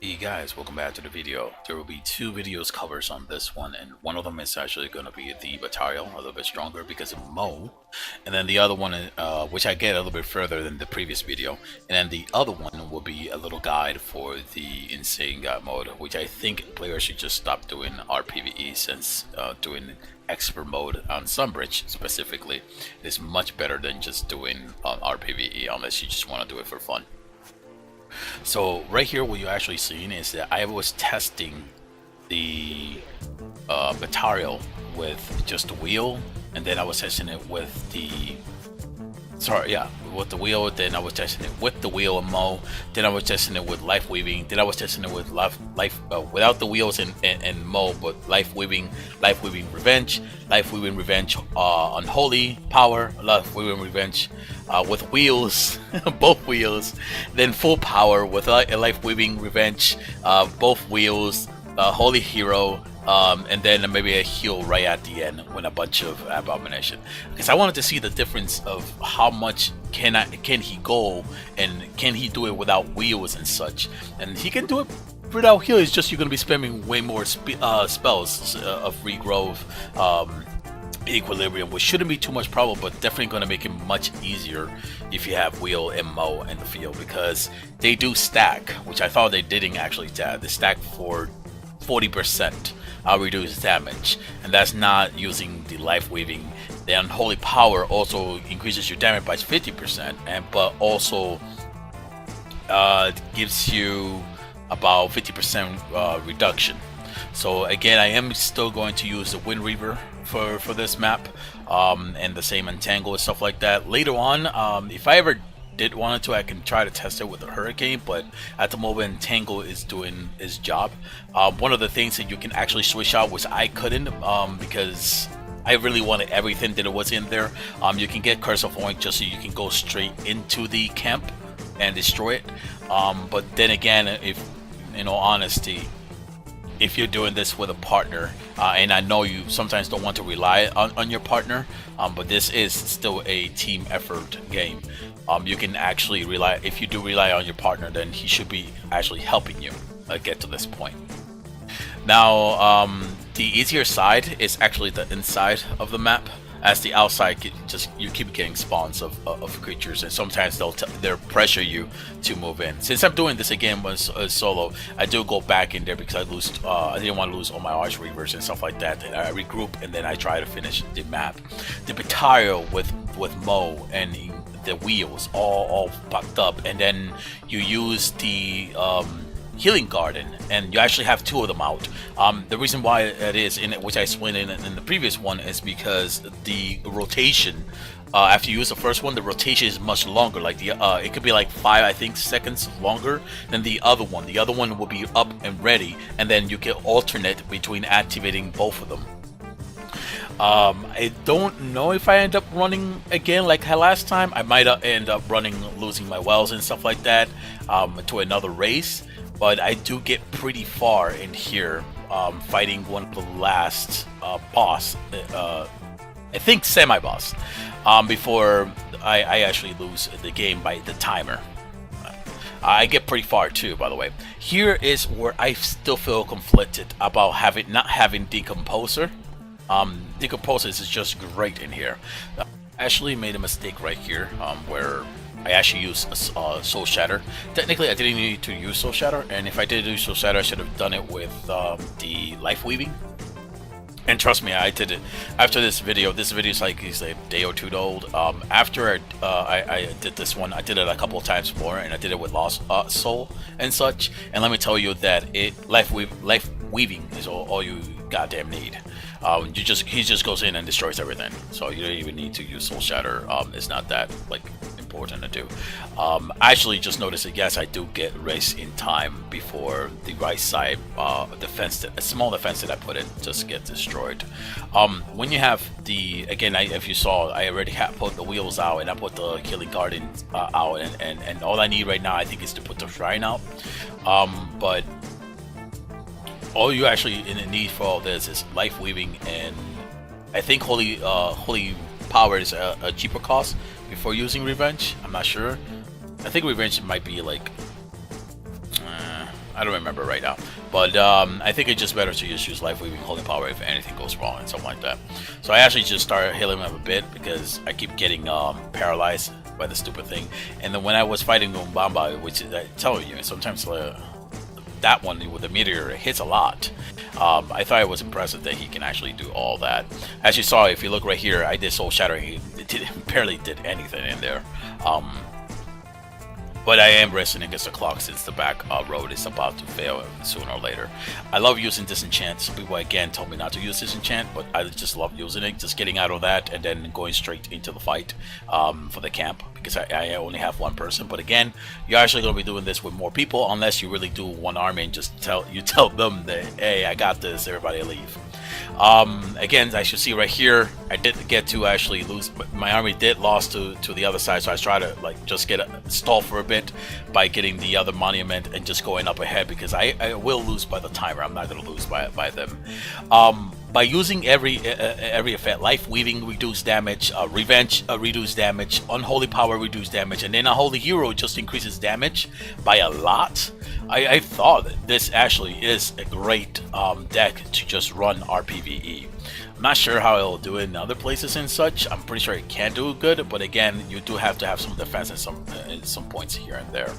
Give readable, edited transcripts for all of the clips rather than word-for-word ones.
Hey guys, welcome back to the video. There will be two videos covers on this one, and one of them is actually going to be the Batariel, a little bit stronger because of Mo, and then the other one, which I get a little bit further than the previous video, and then the other one will be a little guide for the Insane God mode, which I think players should just stop doing RPVE since doing expert mode on Sunbridge specifically is much better than just doing RPVE unless you just want to do it for fun. So right here, what you're actually seeing is that I was testing the Batariel with just the wheel, and then I was testing it with the with the wheel. Then I was testing it with the wheel and Mo. Then I was testing it with life weaving. Then I was testing it with life without the wheels and Mo, but life weaving revenge, unholy power, life weaving revenge with wheels, both wheels. Then full power with life weaving revenge, both wheels, holy hero. And then maybe a heal right at the end when a bunch of abomination, because I wanted to see the difference of how much can he go, and can he do it without wheels and such. And he can do it without heal. It's just you're going to be spamming way more spells of regrowth, equilibrium, which shouldn't be too much problem, but definitely going to make it much easier if you have wheel and Mo in the field, because they do stack, which I thought they didn't actually stack. They stack for 40% reduced damage, and that's not using the life weaving. The unholy power also increases your damage by 50%, but also gives you about 50% reduction. So again, I am still going to use the Wind Reaver for this map, and the same Entangle and stuff like that. Later on, if I ever did want to, I can try to test it with a Hurricane, but at the moment Entangle is doing its job. One of the things that you can actually switch out, which I couldn't, because I really wanted everything that was in there. You can get Curse of Oink just so you can go straight into the camp and destroy it. But then again, if in all honesty, if you're doing this with a partner, and I know you sometimes don't want to rely on your partner, but this is still a team effort game. You can actually rely, if you do rely on your partner, then he should be actually helping you get to this point. Now, the easier side is actually the inside of the map. As the outside, you keep getting spawns of creatures, and sometimes they'll pressure you to move in. Since I'm doing this again was solo, I do go back in there because I didn't want to lose all my Arch Reavers and stuff like that. And I regroup, and then I try to finish the map. The Batariel with Mo and the wheels all fucked up, and then you use the Healing Garden, and you actually have two of them out. The reason why it is, which I explained in the previous one, is because the rotation, after you use the first one, the rotation is much longer. Like it could be like 5, I think, seconds longer than the other one. The other one will be up and ready, and then you can alternate between activating both of them. I don't know if I end up running again like last time. I might end up losing my wells and stuff like that to another race. But I do get pretty far in here, fighting one of the last boss, I think semi-boss, before I actually lose the game by the timer. I get pretty far too, by the way. Here is where I still feel conflicted about not having Decomposer. Decomposer is just great in here. I actually made a mistake right here, where I actually used Soul Shatter. Technically, I didn't need to use Soul Shatter, and if I did use Soul Shatter, I should have done it with the Life Weaving. And trust me, I did it after this video. This video is like a day or two old. After I did this one, I did it a couple of times more, and I did it with Lost Soul and such. And let me tell you that Life Weaving is all you goddamn need. He just goes in and destroys everything, so you don't even need to use Soul Shatter. It's not that important to do. I actually just noticed that yes, I do get race in time before the right side defense, a small defense that I put in, just get destroyed. When you have again, if you saw, I already put the wheels out, and I put the Healing Garden out, and all I need right now, I think, is to put the shrine out. But all you actually need for all this is life weaving, and I think holy power is a cheaper cost before using revenge. I'm not sure. I think revenge might be like I don't remember right now. But I think it's just better to just use life weaving holy power if anything goes wrong and something like that. So I actually just started healing him a bit because I keep getting paralyzed by the stupid thing. And then when I was fighting Umbamba, which is, I tell you, sometimes that one with the meteor hits a lot. I thought it was impressive that he can actually do all that. As you saw, if you look right here, I did Soul Shattering. He barely did anything in there. But I am resting against the clock since the back road is about to fail sooner or later. I love using Disenchant. Some people again told me not to use Disenchant, but I just love using it. Just getting out of that and then going straight into the fight for the camp, because I only have one person. But again, you're actually going to be doing this with more people unless you really do one army and just tell them that, hey, I got this, everybody leave. Again, as you see right here, I did get to actually lose. My army did lost to the other side, so I tried to like just get a stall for a bit by getting the other monument and just going up ahead, because I will lose by the timer. I'm not going to lose by them. By using every effect, life weaving reduce damage, revenge reduce damage, unholy power reduce damage, and then a holy hero just increases damage by a lot. I thought this actually is a great deck to just run RPVE. I'm not sure how it'll do it in other places and such. I'm pretty sure it can do good, but again, you do have to have some defense at some points here and there.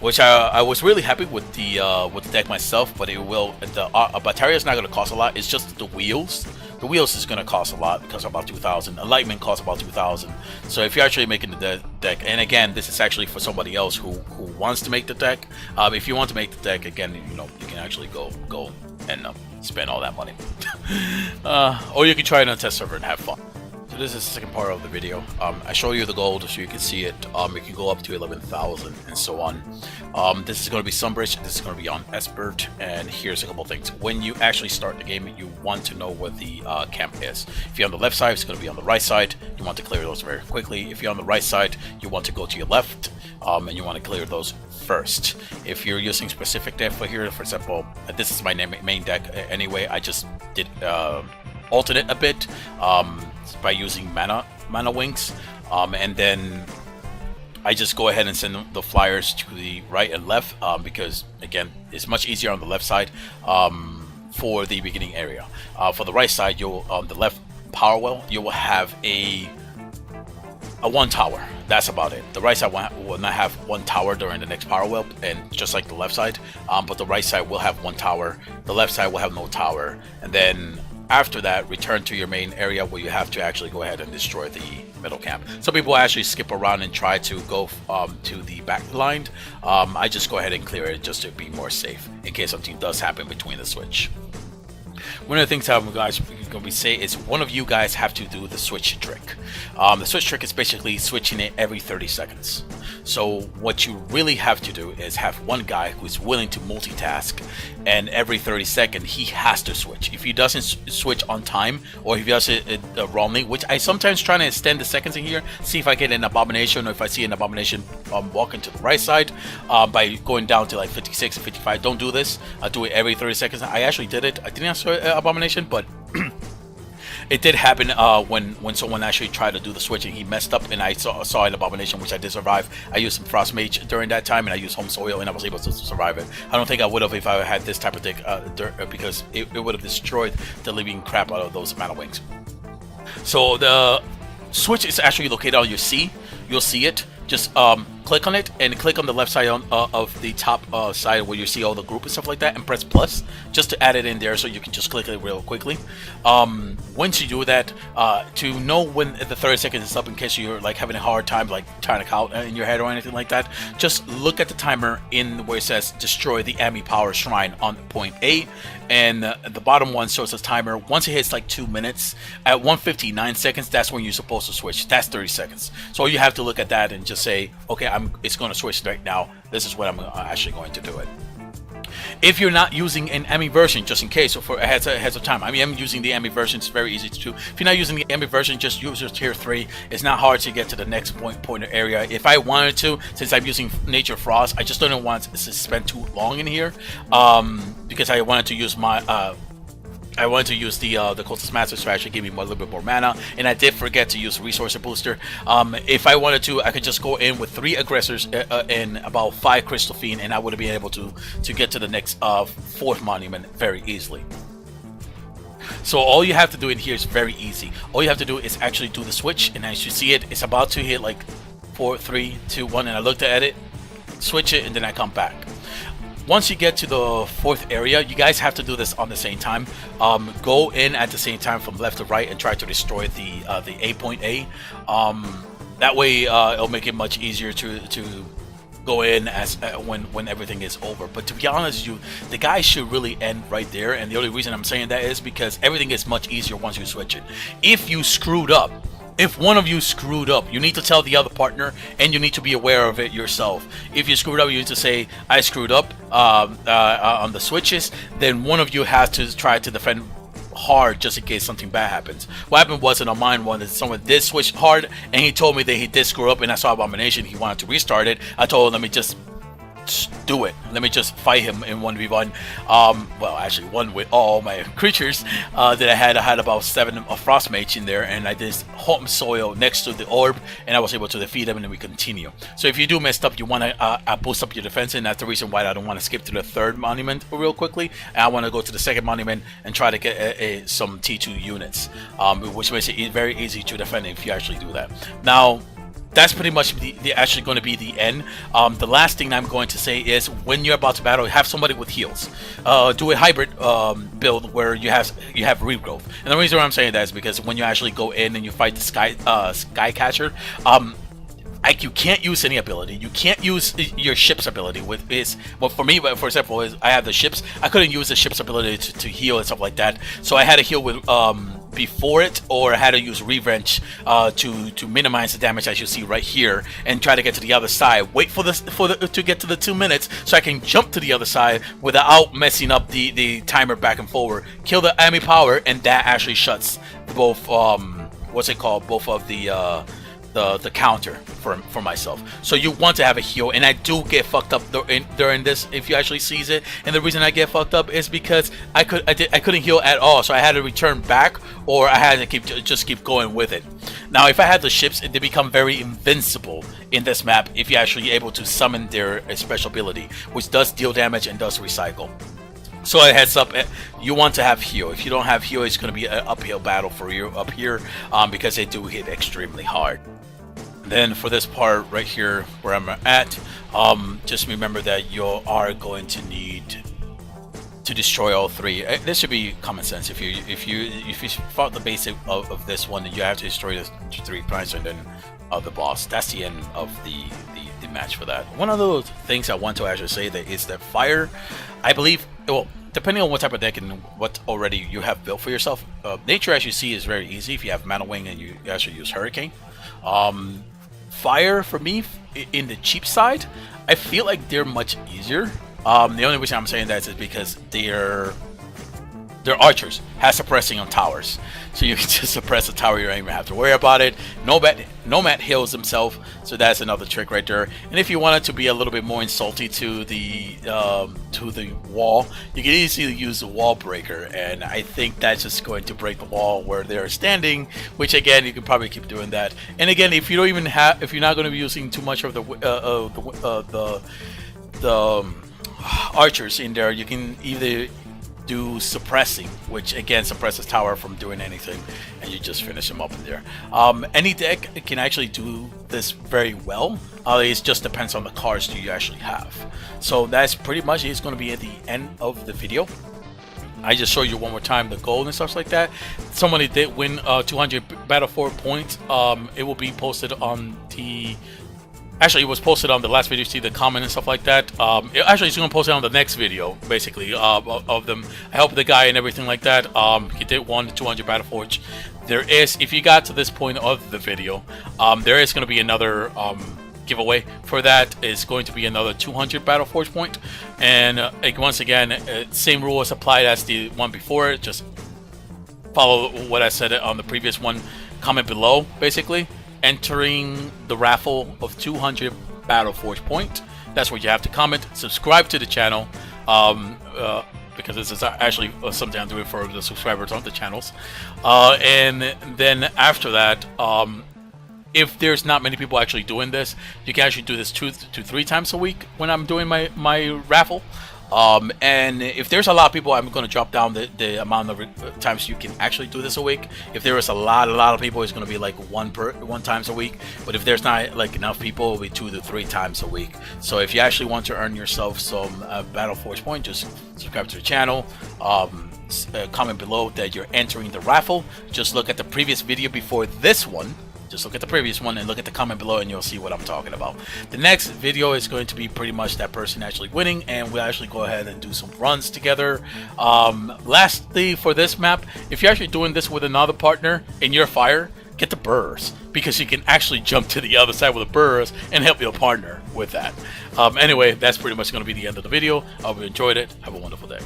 Which I was really happy with the deck myself, but it will. The Batariel is not going to cost a lot. It's just the wheels. The wheels is going to cost a lot because about 2,000. Enlightenment costs about 2,000. So if you're actually making the deck, and again, this is actually for somebody else who wants to make the deck. If you want to make the deck, again, you can actually go and spend all that money, or you can try it on a test server and have fun. So this is the second part of the video. I show you the gold so you can see it. You can go up to 11,000 and so on. This is going to be Sunbridge. This is going to be on Expert. And here's a couple things. When you actually start the game, you want to know what the camp is. If you're on the left side, it's going to be on the right side. You want to clear those very quickly. If you're on the right side, you want to go to your left, and you want to clear those first. If you're using specific deck for here, for example, this is my main deck anyway. I just did alternate a bit by using mana wings, and then I just go ahead and send the flyers to the right and left, because again, it's much easier on the left side for the beginning area. For the right side, you'll on the left power well, you will have a one tower. That's about it. The right side will not have one tower during the next power well, and just like the left side, but the right side will have one tower. The left side will have no tower, and then after that, return to your main area where you have to actually go ahead and destroy the middle camp. Some people actually skip around and try to go to the back line. I just go ahead and clear it just to be more safe in case something does happen between the switch. One of the things I'm going to say is one of you guys have to do the switch trick. The switch trick is basically switching it every 30 seconds. So what you really have to do is have one guy who's willing to multitask, and every 30 seconds he has to switch. If he doesn't switch on time, or if he does it wrongly, which I sometimes try to extend the seconds in here, see if I get an abomination, or if I see an abomination walking to the right side by going down to like 56 and 55. Don't do this. Do it every 30 seconds. I actually did it. I didn't have abomination, but it did happen when someone actually tried to do the switch and he messed up, and I saw an abomination, which I did survive. I used some frost mage during that time, and I used home soil, and I was able to survive it. I don't think I would have if I had this type of deck, because it would have destroyed the living crap out of those mana wings. So the switch is actually located on your C. You'll see it. Just click on it and click on the left side of the top side where you see all the group and stuff like that, and press plus just to add it in there so you can just click it real quickly. Once you do that, to know when the 30 seconds is up, in case you're like having a hard time like trying to count in your head or anything like that, just look at the timer in where it says destroy the Ami Power Shrine on point A, and the bottom one shows a timer. Once it hits like 2 minutes, at 1:59 seconds, that's when you're supposed to switch. That's 30 seconds. So you have to look at that and just say, okay, it's going to switch right now. This is when I'm actually going to do it. If you're not using an Ami version, just in case, or for ahead of time, I am using the Ami version. It's very easy to do. If you're not using the Ami version, just use your tier 3. It's not hard to get to the next pointer area. If I wanted to, since I'm using Nature Frost, I just don't want to spend too long in here, because I wanted to use my I wanted to use the Cultist Master to actually give me a little bit more mana, and I did forget to use Resource Booster. If I wanted to, I could just go in with 3 Aggressors and about 5 Crystal Fiend, and I would have been able to get to the next 4th Monument very easily. So all you have to do in here is very easy. All you have to do is actually do the switch, and as you see it, it's about to hit like 4, 3, 2, 1, and I looked at it, switch it, and then I come back. Once you get to the 4th area, you guys have to do this on the same time. Go in at the same time from left to right and try to destroy the A point A. That way it'll make it much easier to go in as when everything is over. But to be honest with you, the guy should really end right there, and the only reason I'm saying that is because everything is much easier once you switch it. If you screwed up, if one of you screwed up, you need to tell the other partner, and you need to be aware of it yourself. If you screwed up, you need to say, I screwed up on the switches. Then one of you has to try to defend hard just in case something bad happens. What happened wasn't on mine one that someone did switch hard, and he told me that he did screw up, and I saw Abomination, he wanted to restart it. I told him, let me just do it. Let me just fight him in 1v1. Well, actually, one with all my creatures that I had. I had about 7 Frost Mage in there, and I did Home Soil next to the orb, and I was able to defeat him, and then we continue. So if you do messed up, you want to boost up your defense, and that's the reason why I don't want to skip to the 3rd monument real quickly. And I want to go to the 2nd monument and try to get some T2 units, which makes it very easy to defend if you actually do that. Now, that's pretty much actually going to be the end. The last thing I'm going to say is when you're about to battle, have somebody with heals. Do a hybrid build where you have regrowth. And the reason why I'm saying that is because when you actually go in and you fight the Sky Catcher, you can't use any ability. You can't use your ship's ability. Well, for me, for example, I have the ships. I couldn't use the ship's ability to heal and stuff like that. So I had to heal with before it, or I had to use Revenge to minimize the damage, as you see right here, and try to get to the other side. Wait to get to the 2 minutes so I can jump to the other side without messing up the timer back and forward. Kill the enemy power, and that actually shuts both both of the counter for myself. So you want to have a heal, and I do get fucked up during this if you actually sees it. And the reason I get fucked up is because I couldn't heal at all, so I had to return back, or I had to keep going with it. Now, if I had the ships, they become very invincible in this map if you're actually able to summon their special ability, which does deal damage and does recycle. So a heads up, you want to have heal. If you don't have heal, it's going to be an uphill battle for you up here because they do hit extremely hard. Then for this part right here where I'm at, just remember that you are going to need to destroy all 3. This should be common sense. If you fought the basic of this one, then you have to destroy the 3 planets and then the boss. That's the end of the match for that. One of those things I want to actually say that is that fire, I believe, well, depending on what type of deck and what already you have built for yourself, nature, as you see, is very easy if you have Mana Wing and you actually use Hurricane. Fire, for me, in the cheap side, I feel like they're much easier. The only reason I'm saying that is because they're archers, has suppressing on towers. So you can just suppress a tower, you don't even have to worry about it. Nomad heals himself, so that's another trick right there. And if you wanted to be a little bit more insulty to the wall, you can easily use the wall breaker, and I think that's just going to break the wall where they're standing, which again, you can probably keep doing that. And again, if you don't even have, if you're not going to be using too much of the archers in there, you can either do suppressing, which again suppresses tower from doing anything, and you just finish them up in there. Any deck can actually do this very well. It just depends on the cards that you actually have. So that's pretty much it's going to be at the end of the video. I just show you one more time the gold and stuff like that. Somebody did win 200 Battle for points. It will be posted on the Actually, it was posted on the last video. You see the comment and stuff like that. Actually, it's going to post it on the next video, basically, of them. I helped the guy and everything like that. He did won the 200 Battleforge. There is, if you got to this point of the video, there is going to be another giveaway for that. Is going to be another 200 Battleforge point. And once again, same rules applied as the one before. Just follow what I said on the previous one. Comment below, basically. Entering the raffle of 200 Battleforge point. That's what you have to comment. Subscribe to the channel. because this is actually something I'm doing for the subscribers on the channels. And then after that, if there's not many people actually doing this, you can actually do this 2 to 3 times a week when I'm doing my raffle. And if there's a lot of people, I'm going to drop down the amount of times you can actually do this a week. If there is a lot of people, it's going to be like one times a week. But if there's not like enough people, it'll be 2 to 3 times a week. So if you actually want to earn yourself some Battle Forge points, just subscribe to the channel. Comment below that you're entering the raffle. Just look at the previous video before this one. Just look at the previous one and look at the comment below, and you'll see what I'm talking about. The next video is going to be pretty much that person actually winning, and we'll actually go ahead and do some runs together. Lastly, for this map, if you're actually doing this with another partner in your fire, get the burrs, because you can actually jump to the other side with the burrs and help your partner with that. Anyway, that's pretty much going to be the end of the video. I hope you enjoyed it. Have a wonderful day.